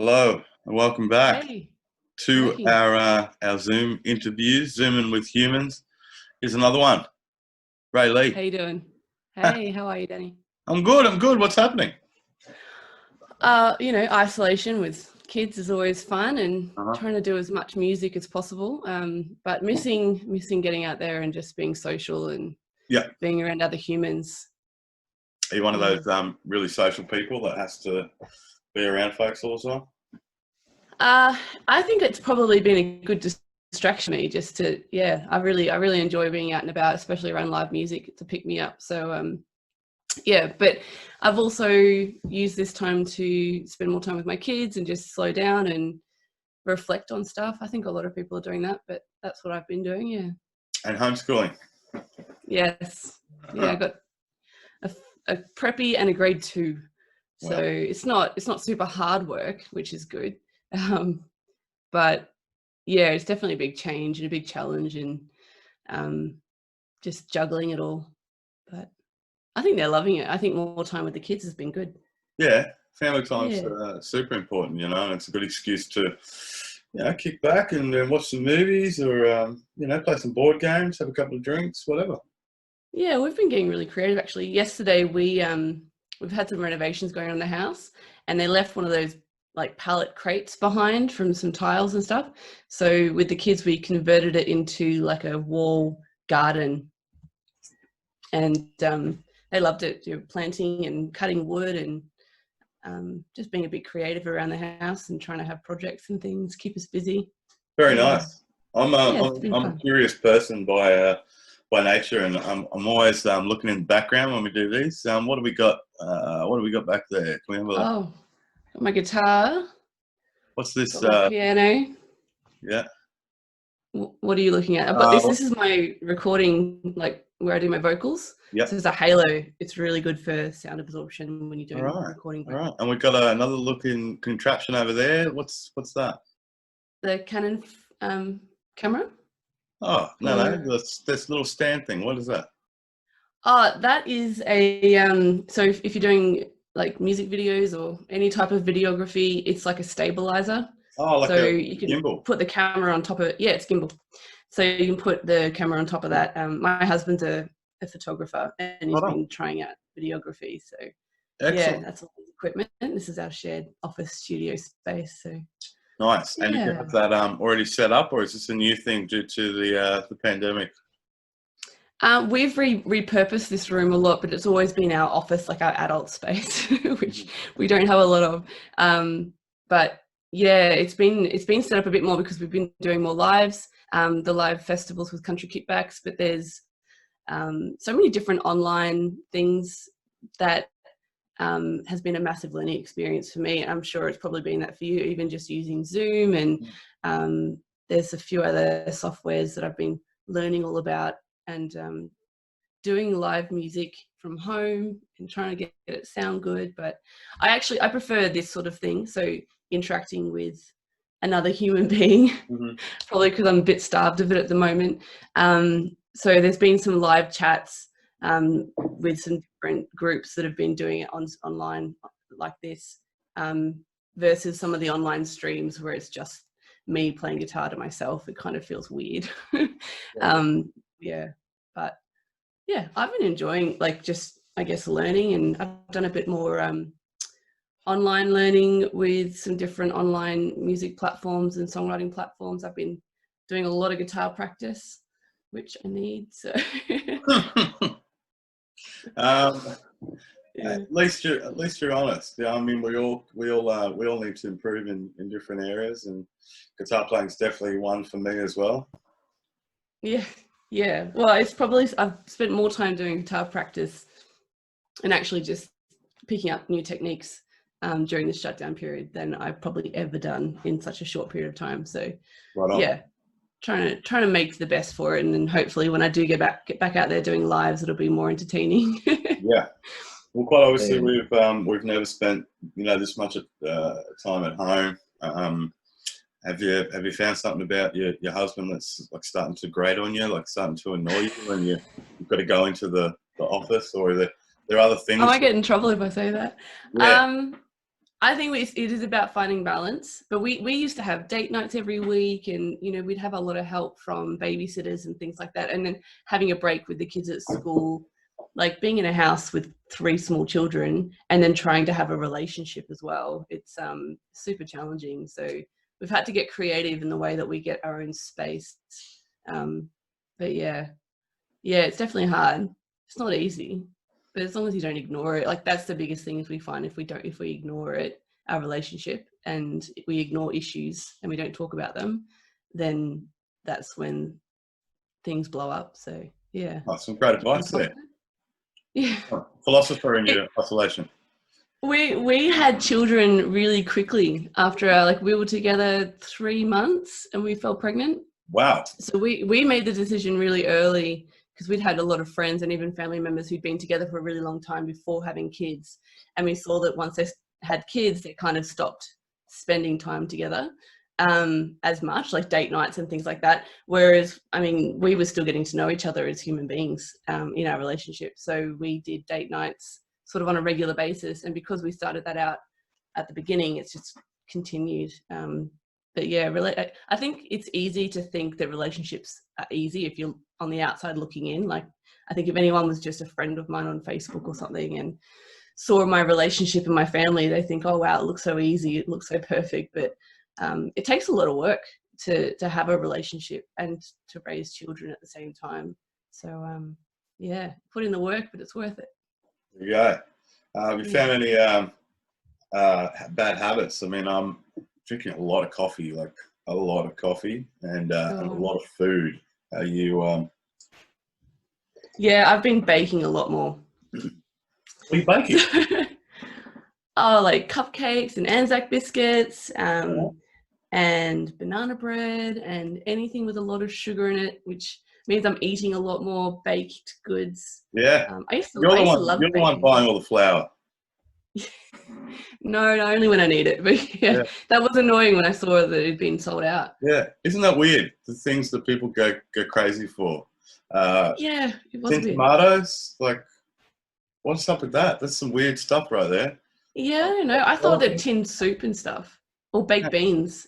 Hello and welcome back Hey, to working. our Zoom interviews. Zooming with humans. Here's another one. Rae How Leigh. you doing? Hey, how are you, Danny? I'm good. I'm good. What's happening? Isolation with kids is always fun and Uh-huh. trying to do as much music as possible. But missing getting out there and just being social and Yeah. being around other humans. Are you one of Yeah. those really social people that has to be around folks all the time? I think it's probably been a good distraction for me just to, I really enjoy being out and about, especially around live music to pick me up. So yeah, but I've also used this time to spend more time with my kids and just slow down and reflect on stuff. I think a lot of people are doing that, but that's what I've been doing. Yeah. And homeschooling. Yes. Yeah. I got a, a preppy and a grade 2, so Wow. it's not super hard work, which is good. But yeah, it's definitely a big change and a big challenge, and um, just juggling it all. But I think they're loving it. I think more time with the kids has been good. Yeah. Family time's Yeah. super important, and it's a good excuse to, kick back and watch some movies or, play some board games, have a couple of drinks, whatever. Yeah, we've been getting really creative actually. Yesterday we've had some renovations going on in the house, and they left one of those like pallet crates behind from some tiles and stuff. So with the kids we converted it into like a wall garden, and they loved it. Planting and cutting wood and just being a bit creative around the house and trying to have projects and things keep us busy. Very Yeah. nice. I'm Yeah, it's been I'm a fun. curious person by nature, and I'm always looking in the background when we do these. What do we got? What do we got back there? Can we have a look? Oh, got my guitar, What's this? got my piano. Yeah. What are you looking at? I've got this. Uh, This is my recording, like where I do my vocals. yep. So it's a Halo. It's really good for sound absorption when you're All doing right. recording All right. vocals. And we've got another looking contraption over there. What's that? The Canon camera. Oh no, For this little stand thing. What is that? that is a so if you're doing like music videos or any type of videography, it's like a stabilizer. Oh, like So a you can gimbal. put the camera on top of it. Yeah, it's gimbal. So you can put the camera on top of that. My husband's a photographer and he's Right on. been trying out videography. So yeah, Excellent. that's all the equipment. This is our shared office studio space. So Nice. And did you yeah, have that already set up, or is this a new thing due to the pandemic? we've repurposed this room a lot, but it's always been our office, like our adult space, which we don't have a lot of. But yeah, it's been set up a bit more because we've been doing more lives, the live festivals with country kickbacks. But there's so many different online things that has been a massive learning experience for me. I'm sure it's probably been that for you, even just using Zoom. And there's a few other softwares that I've been learning all about, and doing live music from home and trying to get it sound good. But I prefer this sort of thing. So interacting with another human being, Mm-hmm. probably because I'm a bit starved of it at the moment. So there's been some live chats with some different groups that have been doing it online like this, versus some of the online streams where it's just me playing guitar to myself. It kind of feels weird. Yeah, but yeah, I've been enjoying, like, just I guess learning, and I've done a bit more online learning with some different online music platforms and songwriting platforms. I've been doing a lot of guitar practice, which I need. So um, yeah. at least you're honest. Yeah, I mean, we all need to improve in different areas, and guitar playing is definitely one for me as well. Yeah, yeah. Well, it's probably I've spent more time doing guitar practice and actually just picking up new techniques during the shutdown period than I've probably ever done in such a short period of time. So Right on. yeah, trying to make the best for it, and then hopefully when I do get back out there doing lives, it'll be more entertaining. Yeah. Well, quite obviously, Yeah. we've never spent this much time at home. Have you found something about your husband that's like starting to grate on you, like starting to annoy you when you've got to go into the office, or are there other I things? might get in trouble if I say that. Yeah. I think it is about finding balance, but we used to have date nights every week, and we'd have a lot of help from babysitters and things like that, and then having a break with the kids at school, like being in a house with 3 small children and then trying to have a relationship as well. It's super challenging. So we've had to get creative in the way that we get our own space. But yeah, it's definitely hard. It's not easy. But as long as you don't ignore it, like that's the biggest thing. If we ignore it, our relationship, and we ignore issues and we don't talk about them, then that's when things blow up. So yeah. Oh, some great advice there. Yeah. Philosopher in your isolation. We had children really quickly after we were together 3 months and we fell pregnant. Wow. So we made the decision really early, because we'd had a lot of friends and even family members who'd been together for a really long time before having kids. And we saw that once they had kids, they kind of stopped spending time together as much, like date nights and things like that. Whereas, we were still getting to know each other as human beings in our relationship. So we did date nights sort of on a regular basis. And because we started that out at the beginning, it's just continued. But yeah, I think it's easy to think that relationships are easy if you're on the outside looking in. Like, I think if anyone was just a friend of mine on Facebook or something and saw my relationship and my family, they think, oh wow, it looks so easy, it looks so perfect. But it takes a lot of work to have a relationship and to raise children at the same time. So yeah, put in the work, but it's worth it. There you go. Have you found any bad habits? I'm drinking a lot of coffee, and a lot of food. Are you? Yeah, I've been baking a lot more. What are you baking? Like cupcakes and Anzac biscuits, and banana bread and anything with a lot of sugar in it, which means I'm eating a lot more baked goods. Yeah. I used to love You're the one buying all the flour. No, only when I need it. But yeah, that was annoying when I saw that it had been sold out. Yeah, isn't that weird? The things that people go crazy for. Yeah, it was tin weird. Tomatoes, what's up with that? That's some weird stuff right there. Yeah, I don't know. I thought that tinned soup and stuff, or baked beans.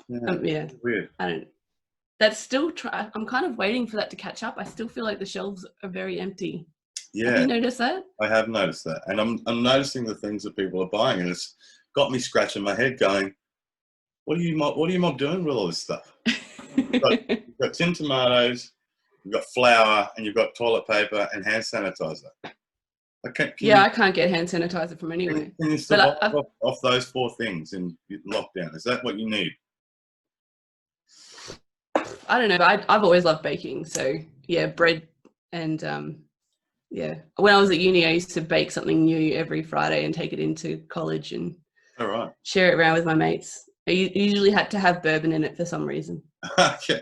Yeah, weird. I don't. That's still. I'm kind of waiting for that to catch up. I still feel like the shelves are very empty. Yeah, have you noticed that? I have noticed that, and I'm noticing the things that people are buying, and it's got me scratching my head, going, "What are you mob doing with all this stuff?" You've got tin tomatoes, you've got flour, and you've got toilet paper and hand sanitizer. I can't get hand sanitizer from anywhere. Can you survive off those 4 things in lockdown? Is that what you need? I don't know, but I've always loved baking. So yeah, bread and yeah. When I was at uni, I used to bake something new every Friday and take it into college and share it around with my mates. I usually had to have bourbon in it for some reason. Okay.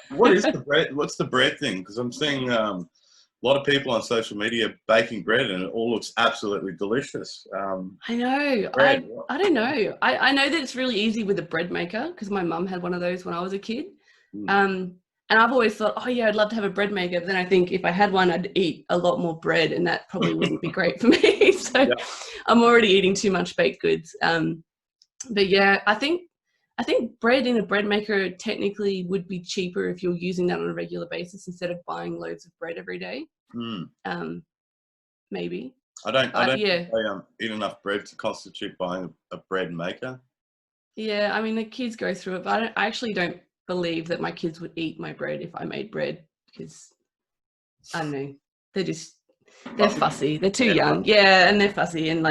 What is the bread? What's the bread thing? Because I'm seeing a lot of people on social media baking bread, and it all looks absolutely delicious. I know. I don't know. I know that it's really easy with a bread maker, because my mum had one of those when I was a kid. And I've always thought, oh yeah, I'd love to have a bread maker. But then I think if I had one, I'd eat a lot more bread, and that probably wouldn't be great for me. So I'm already eating too much baked goods. But yeah, I think bread in a bread maker technically would be cheaper if you're using that on a regular basis instead of buying loads of bread every day. Maybe. I don't eat enough bread to constitute buying a bread maker. Yeah, the kids go through it, but I actually don't believe that my kids would eat my bread if I made bread, because I don't know, they're fussy. They're too young. Yeah, and they're fussy, and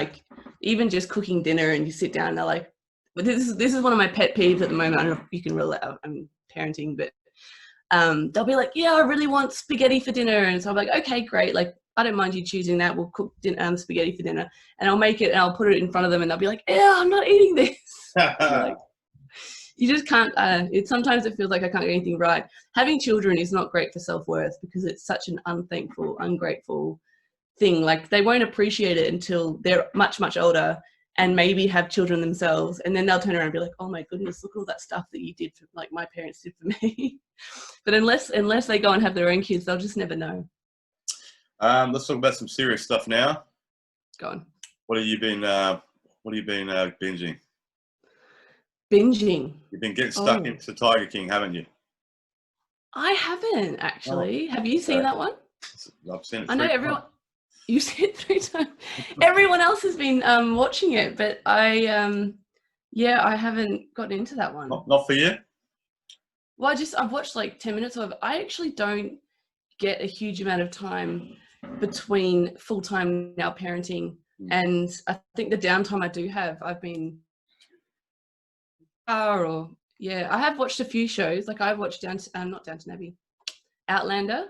even just cooking dinner and you sit down and they're like, but this is one of my pet peeves at the moment. I don't know if you can relate. I'm parenting, but they'll be like, yeah, I really want spaghetti for dinner, and so I'm like, okay, great, I don't mind you choosing that. We'll cook spaghetti for dinner, and I'll make it and I'll put it in front of them, and they'll be like, yeah, I'm not eating this. You just can't. Sometimes it feels like I can't get anything right. Having children is not great for self-worth, because it's such an unthankful, ungrateful thing. They won't appreciate it until they're much, much older and maybe have children themselves, and then they'll turn around and be like, oh my goodness, look at all that stuff that you did for, my parents did for me. But unless they go and have their own kids, they'll just never know. Let's talk about some serious stuff now. Go on. What have you been What have you been binging? Binging. You've been getting stuck into Tiger King, haven't you? I haven't actually. Have you seen that one? I've seen it. I know everyone. You've seen it 3 times. Everyone else has been watching it, but I haven't gotten into that one. Not for you? Well, I've watched like 10 minutes of it. I actually don't get a huge amount of time between full-time now parenting, and I think the downtime I do have, I've been I have watched a few shows. Like I've watched not Downton Abbey, Outlander.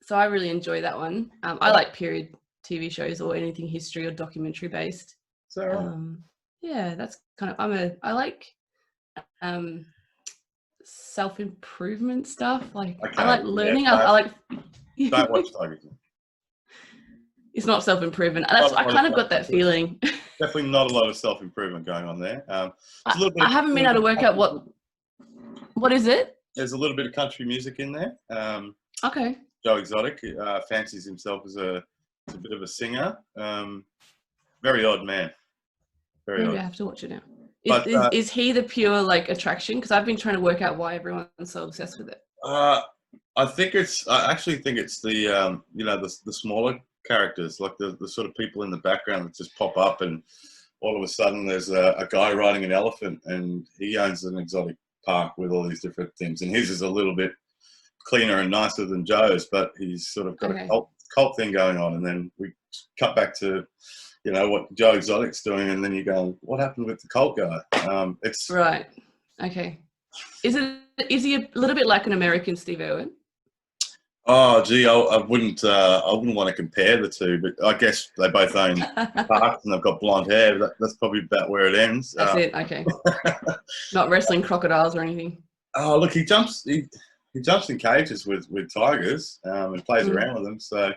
So I really enjoy that one. I like period TV shows or anything history or documentary based. Is that right? Yeah, that's kind of I like self-improvement stuff. Like I like learning. I like don't watch Tiger King. It's not self-improvement. I kind of got that feeling. Definitely not a lot of self-improvement going on there. I haven't been able to work out what is it? There's a little bit of country music in there. Okay. Joe Exotic fancies himself as a bit of a singer. Very odd man. Very odd. I have to watch it now. Is he the pure like attraction? Because I've been trying to work out why everyone's so obsessed with it. I actually think it's the the smaller characters, like the sort of people in the background that just pop up, and all of a sudden there's a guy riding an elephant, and he owns an exotic park with all these different things, and his is a little bit cleaner and nicer than Joe's, but he's sort of got a cult thing going on. And then we cut back to what Joe Exotic's doing, and then you go, what happened with the cult guy? It's right. Okay. Is he a little bit like an American Steve Irwin? Oh, gee, I wouldn't want to compare the two, but I guess they both own parks and they've got blonde hair. That's probably about where it ends. That's it. Okay. Not wrestling crocodiles or anything. Oh, look, he jumps in cages with tigers and plays around with them. So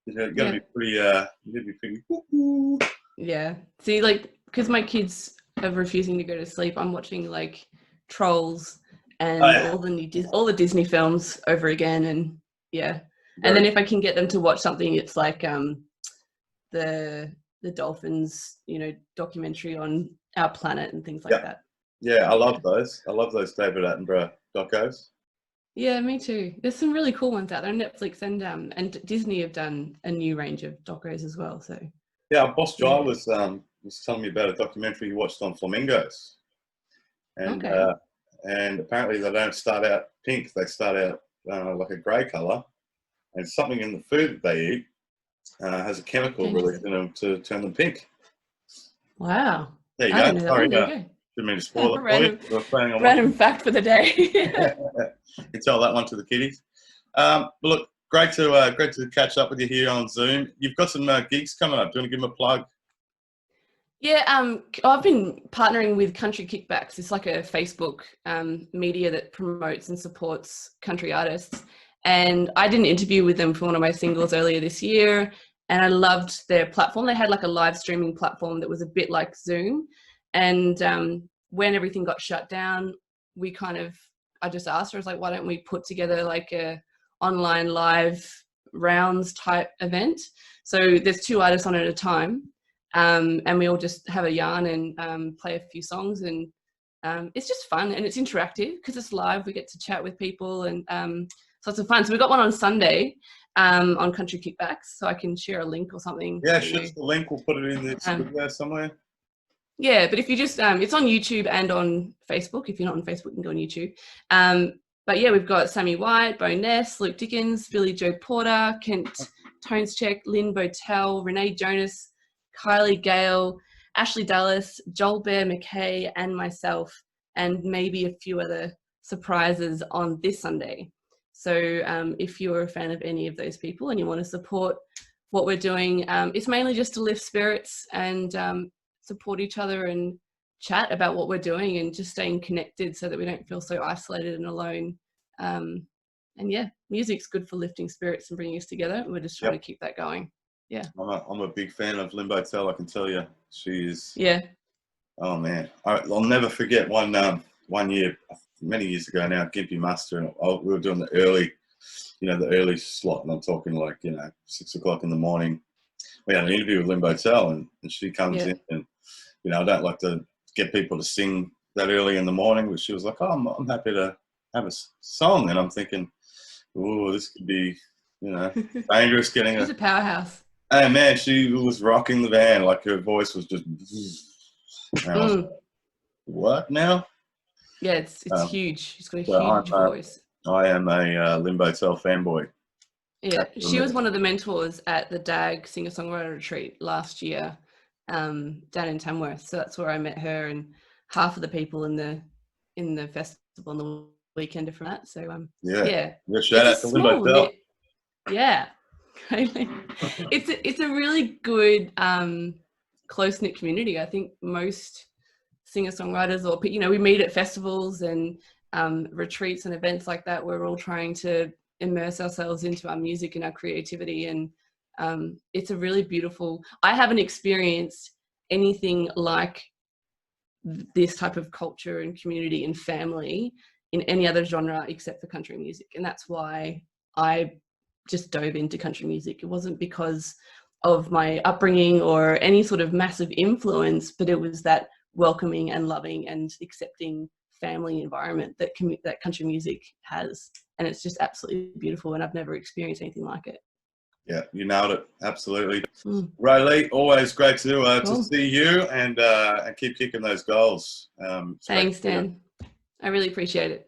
you got to be pretty. Woo-hoo. Yeah. See, like, because my kids are refusing to go to sleep, I'm watching like Trolls and all the Disney films over again, and and then if I can get them to watch something, it's like the Dolphins, documentary on our planet and things like that. Yeah, I love those. I love those David Attenborough docos. Yeah, me too. There's some really cool ones out there. Netflix and Disney have done a new range of docos as well. So yeah, Boss Jai was telling me about a documentary he watched on flamingos, and and apparently they don't start out pink; they start out like a grey colour, and something in the food that they eat has a chemical released in them to turn them pink. Wow! There you go. Sorry, didn't mean to spoil it for you. Random fact for the day. You tell that one to the kiddies. But look, great to catch up with you here on Zoom. You've got some gigs coming up. Do you want to give them a plug? Yeah, I've been partnering with Country Kickbacks. It's like a Facebook media that promotes and supports country artists. And I did an interview with them for one of my singles earlier this year, and I loved their platform. They had like a live streaming platform that was a bit like Zoom. And when everything got shut down, I just asked her, I was like, why don't we put together like a online live rounds type event? So there's 2 artists on at a time. And we all just have a yarn and play a few songs, and it's just fun and it's interactive because it's live. We get to chat with people, and so it's fun. So we got one on Sunday on Country Kickbacks, so I can share a link or something. Yeah, shoot us the link. We'll put it in there somewhere. Yeah, but if you just it's on YouTube and on Facebook. If you're not on Facebook, you can go on YouTube. But yeah, we've got Sammy White, Bo Ness, Luke Dickens, Billy Joe Porter, Kent Tonescheck, Lynn Botel, Renee Jonas, Kylie Gale, Ashley Dallas, Joel Bear McKay, and myself, and maybe a few other surprises on this Sunday. So if you're a fan of any of those people and you want to support what we're doing, it's mainly just to lift spirits and support each other and chat about what we're doing and just staying connected so that we don't feel so isolated and alone. And yeah, music's good for lifting spirits and bringing us together, and we're just trying to keep that going. Yeah, I'm a big fan of Lynn Botel, I can tell you. She's oh man, I'll never forget one year, many years ago now, Gimpy Muster, and we were doing the early slot, and I'm talking like 6 o'clock in the morning. we had an interview with Limbo Tell, and she comes Yeah. in, and you know, I don't like to get people to sing that early in the morning, but she was like, "Oh, I'm happy to have a song," and I'm thinking, "Oh, this could be, you know, dangerous." Getting She's a powerhouse. Hey man, she was rocking the van. Like her voice was just. And I was like, what now? Yeah, it's huge. She's got a So huge voice. I am a Limbo Tell fanboy. Yeah, she was one of the mentors at the DAG singer-songwriter retreat last year, down in Tamworth. So that's where I met her, and half of the people in the festival on the weekend are from that. So yeah, shout out to Limbo Tell. Yeah, it's a really good close-knit community. I think most singer-songwriters, or you know, we meet at festivals and retreats and events like that. We're all trying to immerse ourselves into our music and our creativity, and it's a really beautiful. I haven't experienced anything like this type of culture and community and family in any other genre except for country music, and that's why I just dove into country music. It wasn't because of my upbringing or any sort of massive influence, but it was that welcoming and loving and accepting family environment that that country music has, and it's just absolutely beautiful, and I've never experienced anything like it. Yeah, you nailed it. Absolutely. Rae Leigh, always great to see you, and keep kicking those goals. Thanks, Dan. I really appreciate it.